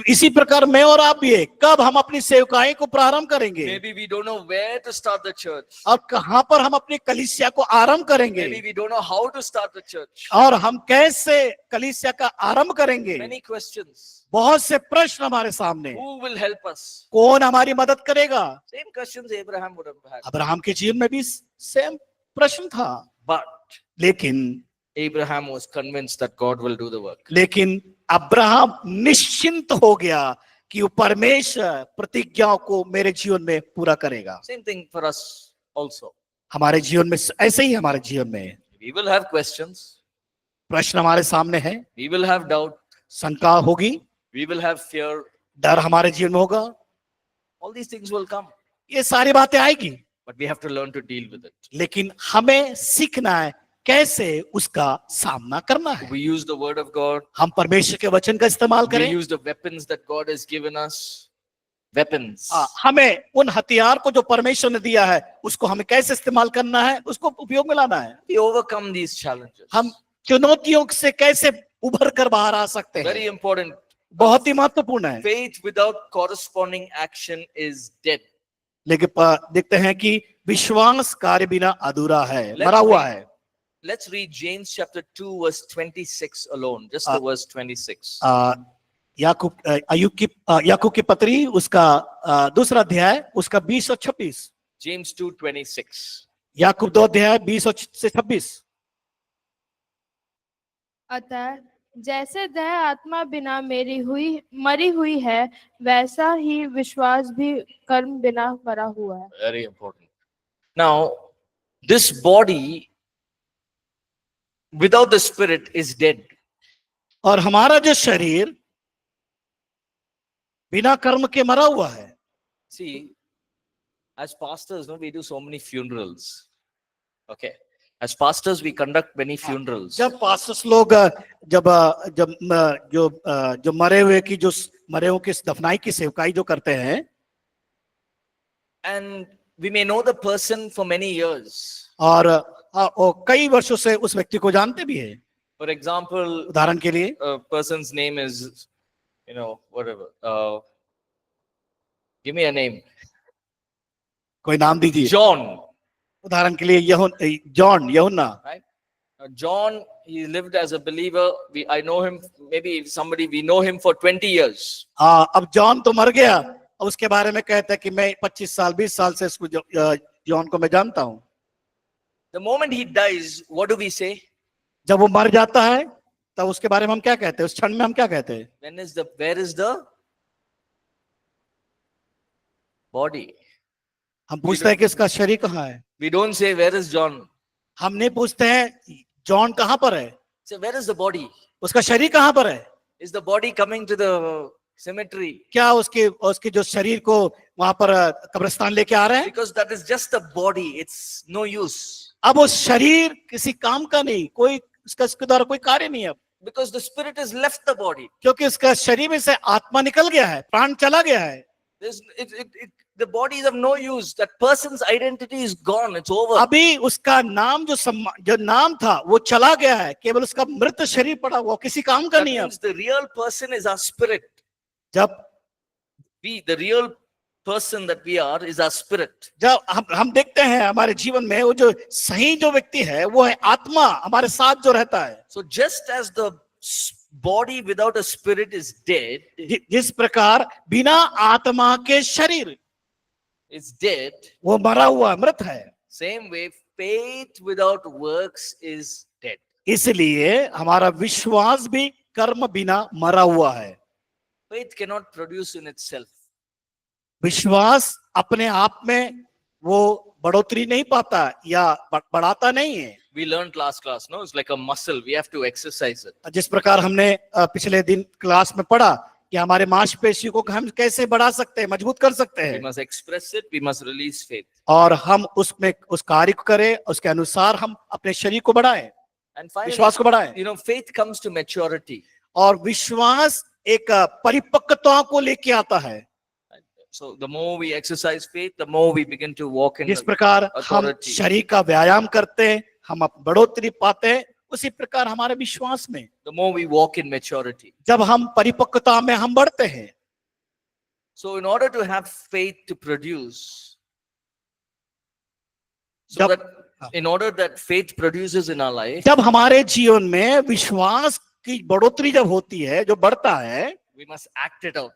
इसी प्रकार मैं और आप भी है, कब हम अपनी सेवकाई को प्रारंभ करेंगे, Maybe we don't know where to start the church. और कहां पर हम अपनी कलीसिया को आरंभ करेंगे, Maybe we don't know how to start the church. और हम कैसे कलीसिया का आरंभ करेंगे। Many questions. बहुत से प्रश्न हमारे सामने, Who will help us? कौन हमारी मदद करेगा। Same questions Abraham would have had. Abraham के जीवन में भी सेम प्रश्न था, But लेकिन Abraham was convinced that God will do the work. लेकिन अब्राहम निश्चिंत हो गया कि वो परमेश्वर प्रतिज्ञाओं को मेरे जीवन में पूरा करेगा। Same thing for us also. हमारे जीवन में ऐसे ही, हमारे जीवन में We will have questions. प्रश्न हमारे सामने है, We will have doubt. शंका होगी, We will have fear. डर हमारे जीवन में होगा, All these things will come. ये सारी बातें आएगी, But we have to learn to deal with it. लेकिन हमें सीखना है कैसे उसका सामना करना है। We use the word of God. हम परमेश्वर के वचन का इस्तेमाल We करें, use the weapons that God has given us. Weapons. हमें उन हथियार को जो परमेश्वर ने दिया है उसको हमें कैसे इस्तेमाल करना है, उसको उपयोग में लाना है। We overcome these challenges. हम चुनौतियों से कैसे उभर कर बाहर आ सकते Very हैं, important. बहुत ही महत्वपूर्ण है। Faith without corresponding action is dead. लेकिन देखते हैं कि विश्वास कार्य बिना अधूरा है, Let's मरा हुआ read- है। Let's read James chapter 2 verse 26 alone. Just the verse 26. याकूब की पत्री उसका दूसरा अध्याय उसका 20 और 26। James 2:26. याकूब 2 अध्याय 20 और 26। अतः जैसे देह आत्मा बिना मरी हुई है, वैसा ही विश्वास भी कर्म बिना मरा हुआ है। Very important. Now, this body without the spirit is dead. और हमारा जो शरीर बिना कर्म के मरा हुआ है। See, as pastors, no, we do so many funerals. Okay. As pastors, we conduct many funerals. जब पास्टर्स लोग जो मरे हुए की दफनाई की सेवकाई जो करते हैं, And we may know the person for many years. और कई वर्षों से उस व्यक्ति को जानते भी हैं। For example, उदाहरण के लिए a person's name is, whatever. Give me a name. कोई नाम दीजिए। John. उदाहरण के लिए जॉन, यूहन्ना। Right? John, he lived as a believer. I know him, maybe we know him for 20 years. अब जॉन तो मर गया, अब उसके बारे में कहता है कि मैं 25 साल 20 साल से इसको जॉन को मैं जानता हूं। The moment he dies, what do we say? जब वो मर जाता है तब उसके बारे में हम क्या कहते हैं, उस क्षण में हम क्या कहते हैं? Where is the body? हम पूछते हैं कि इसका शरीर कहाँ है। We don't say, where is John? हम नहीं पूछते हैं जॉन कहाँ पर है, Say, where is the body? उसका शरीर कहाँ पर है। Is the body coming to the cemetery? क्या उसके जो शरीर को वहां पर कब्रिस्तान लेके आ रहे हैं? Because that is just a body. It's no use. अब वो शरीर किसी काम का नहीं, कोई इसके द्वारा कोई कार्य नहीं है, Because the spirit has left the body. क्योंकि उसका शरीर में से आत्मा निकल गया है, प्राण चला गया है। The body is of no use. That person's identity is gone. It's over. अभी उसका नाम जो नाम था वो चला गया है, केवल उसका मृत शरीर पड़ा हुआ, किसी काम का That नहीं है। means the real person is our spirit. जब The real person that we are is our spirit. जब हम देखते हैं हमारे जीवन में वो जो सही जो व्यक्ति है वो है आत्मा, हमारे साथ जो रहता है। So just as the body without a spirit is dead, जिस प्रकार बिना आत्मा के शरीर is dead, वो मरा हुआ मृत है, same way faith without works is dead. इसलिए हमारा विश्वास भी कर्म बिना मरा हुआ है। Faith cannot produce in itself. विश्वास अपने आप में वो बढ़ोतरी नहीं पाता या बढ़ाता नहीं है। We learned last class, no? It's like a muscle. We have to exercise it. जिस प्रकार हमने पिछले दिन क्लास में पढ़ा कि हमारे मांसपेशियों को हम कैसे बढ़ा सकते हैं, मजबूत कर सकते We हैं, must express it. We must release faith. और हम उसमें उस कार्य को करें, उसके अनुसार हम अपने शरीर को बढ़ाएं, And finally, विश्वास को बढ़ाएं। you know, faith comes to maturity. और विश्वास एक परिपक्वता को लेके आता है। So the more we exercise faith, the more we begin to walk in जिस the प्रकार हम authority. शरीर का व्यायाम करते हैं, हम बढ़ोतरी पाते हैं, उसी प्रकार हमारे विश्वास में The more we walk in maturity. जब हम परिपक्वता में हम बढ़ते हैं। So in order to have faith to produce, so जब- that in order that faith produces in our life, जब हमारे जीवन में विश्वास की बढ़ोतरी जब होती है, जो बढ़ता है, we must act it out.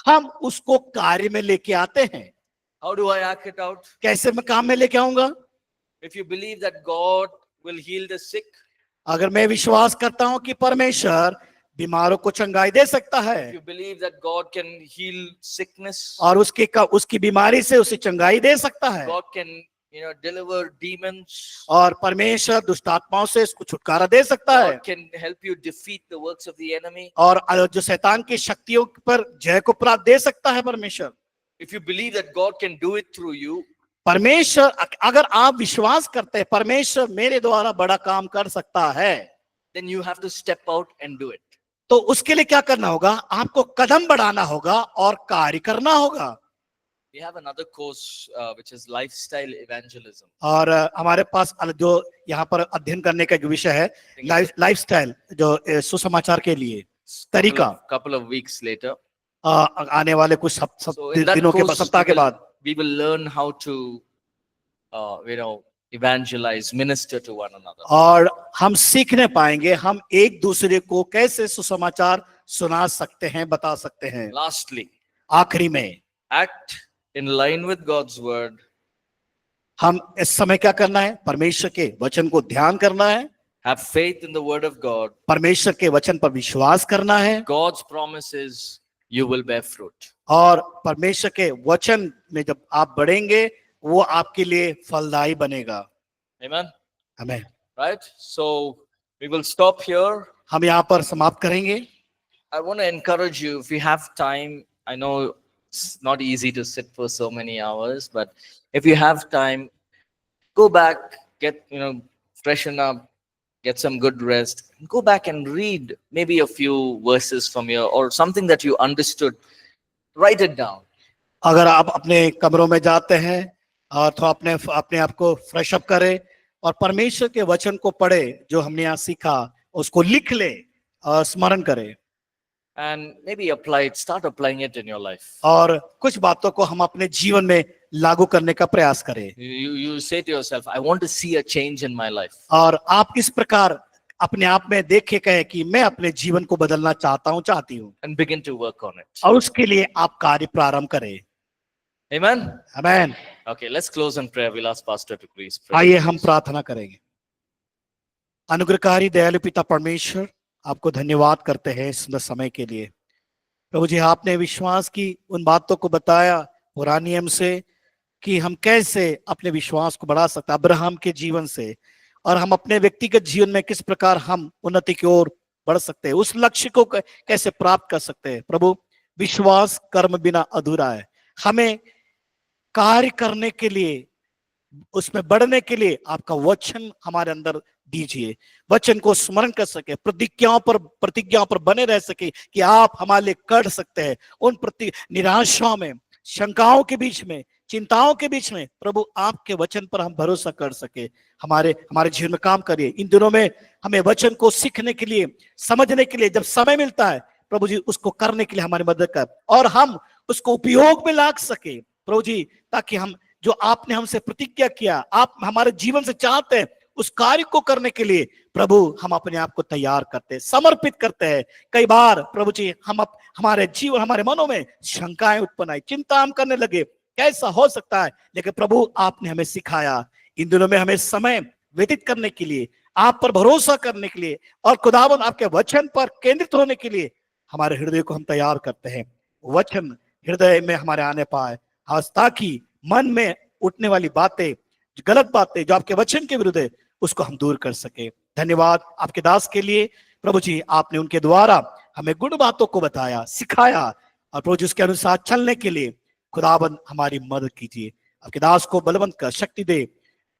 हम उसको कार्य में लेके आते हैं। How do I act it out? कैसे मैं काम में लेके आऊंगा? If you believe that God will heal the sick, अगर मैं विश्वास करता हूं कि परमेश्वर बीमारों को चंगाई दे सकता if है you believe that God can heal sickness, और उसकी बीमारी से उसे चंगाई दे सकता है, God can, you know, deliver demons, और परमेश्वर दुष्ट आत्माओं से इसको छुटकारा दे सकता है, God can help you defeat the works of the enemy. और जो शैतान की शक्तियों पर जय को प्राप्त दे सकता है परमेश्वर। If you believe that God can do it through you, परमेश्वर, अगर आप विश्वास करते हैं परमेश्वर मेरे द्वारा बड़ा काम कर सकता है, then you have to step out and do it. तो उसके लिए क्या करना होगा? आपको कदम बढ़ाना होगा और कार्य करना होगा। We have another course which is lifestyle evangelism. और हमारे पास जो यहाँ पर अध्ययन करने का जो विषय है, लाइफस्टाइल, जो सुसमाचार के लिए तरीका, Couple of weeks later, आने वाले कुछ so in that दिनों के course सप्ताह के बाद we will learn how to, you know, evangelize, minister to one another. और हम सीखने पाएंगे हम एक दूसरे को कैसे सुसमाचार सुना सकते हैं, बता सकते हैं। Lastly, आखिरी में act in line with God's word. हम इस समय क्या करना है? परमेश्वर के वचन को ध्यान करना है, Have faith in the word of God. परमेश्वर के वचन पर विश्वास करना है, God's promises, you will bear fruit. और परमेश्वर के वचन में जब आप बढ़ेंगे वो आपके लिए फलदायी बनेगा। Amen. हमें Right? So we will stop here. हम यहाँ पर समाप्त करेंगे। I want to encourage you, if you have time, I know it's not easy to sit for so many hours, but if you have time, go back, get, you know, freshen up, get some good rest, go back and read maybe a few verses from here or something that you understood. Write it down. अगर आप अपने कमरों में जाते हैं और तो अपने आप को फ्रेश अप करें और परमेश्वर के वचन को पढ़े, जो हमने यहाँ सीखा उसको लिख ले और स्मरण करें, And maybe apply it, start applying it in your life. और कुछ बातों को हम अपने जीवन में लागू करने का प्रयास करें। You say to yourself, I want to see a change in my life. और आप इस प्रकार अपने आप में देखे कहे कि मैं अपने जीवन को बदलना चाहता हूँ, चाहती हूँ, And begin to work on it. और उसके लिए आप कार्य प्रारंभ करें। Amen. आमीन। Okay, let's close in prayer. We'll ask Pastor to please pray. आइए हम प्रार्थना करेंगे। अनुग्रहकारी दयालु पिता परमेश्वर, आपको धन्यवाद करते हैं इस सुंदर समय के लिए। प्रभु जी, आपने विश्वास की उन बातों को बताया पुराने नियम से कि हम कैसे अपने विश्वास को बढ़ा सकते हैं, अब्राहम के जीवन से, और हम अपने व्यक्तिगत जीवन में किस प्रकार हम उन्नति की ओर बढ़ सकते हैं, उस लक्ष्य को कैसे प्राप्त कर सकते हैं। प्रभु, विश्वास कर्म बिना अधूरा है। हमें कार्य करने के लिए, उसमें बढ़ने के लिए आपका वचन हमारे अंदर दीजिए, वचन को स्मरण कर सके, प्रतिज्ञाओं पर बने रह सके कि आप हमारे लिए कर सकते हैं। उन निराशाओं में, शंकाओं के बीच में, चिंताओं के बीच में प्रभु आपके वचन पर हम भरोसा कर सके। हमारे जीवन में काम करिए। इन दिनों में हमें वचन को सीखने के लिए, समझने के लिए जब समय मिलता है प्रभु जी, उसको करने के लिए हमारी मदद कर, और हम उसको उपयोग में ला सके प्रभु जी, ताकि हम जो आपने हमसे प्रतिज्ञा किया, आप हमारे जीवन से चाहते हैं, उस कार्य को करने के लिए प्रभु हम अपने आप को तैयार करते हैं, समर्पित करते हैं। कई बार प्रभु जी हमारे जीवन, हमारे मनों में शंकाएं उत्पन्न आई, चिंता हम करने लगे, कैसा हो सकता है, लेकिन प्रभु आपने हमें सिखाया इन दिनों में हमें समय व्यतीत करने के लिए, आप पर भरोसा करने के लिए, और खुदावन आपके वचन पर केंद्रित होने के लिए हमारे हृदय को हम तैयार करते हैं। वचन हृदय में हमारे आने पाए, ताकि मन में उठने वाली बातें, जो गलत बातें जो आपके वचन के विरुद्ध है, उसको हम दूर कर सके। धन्यवाद आपके दास के लिए प्रभु जी, आपने उनके द्वारा हमें गुण बातों को बताया, सिखाया, और प्रभु जी उसके अनुसार चलने के लिए खुदाबंद हमारी मदद कीजिए। आपके दास को बलवंत कर शक्ति दे,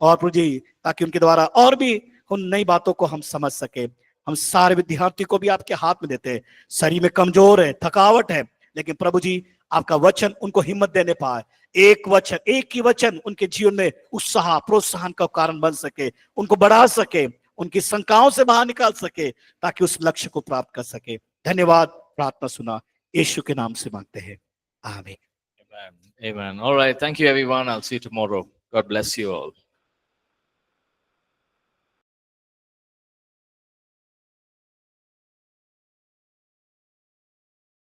और प्रभु जी ताकि उनके द्वारा और भी उन नई बातों को हम समझ सके। हम सारे विद्यार्थी को भी आपके हाथ में देते हैं, शरीर में कमजोर है, थकावट है, लेकिन प्रभु जी आपका वचन उनको हिम्मत देने पाए, एक वचन, एक ही वचन उनके जीवन में उत्साह प्रोत्साहन का कारण बन सके, उनको बढ़ा सके, उनकी शंकाओं से बाहर निकाल सके, ताकि उस लक्ष्य को प्राप्त कर सके। धन्यवाद, प्रार्थना सुना यीशु के नाम से मांगते हैं, आमीन। Amen. Amen. All right. Thank you, everyone. I'll see you tomorrow. God bless you all.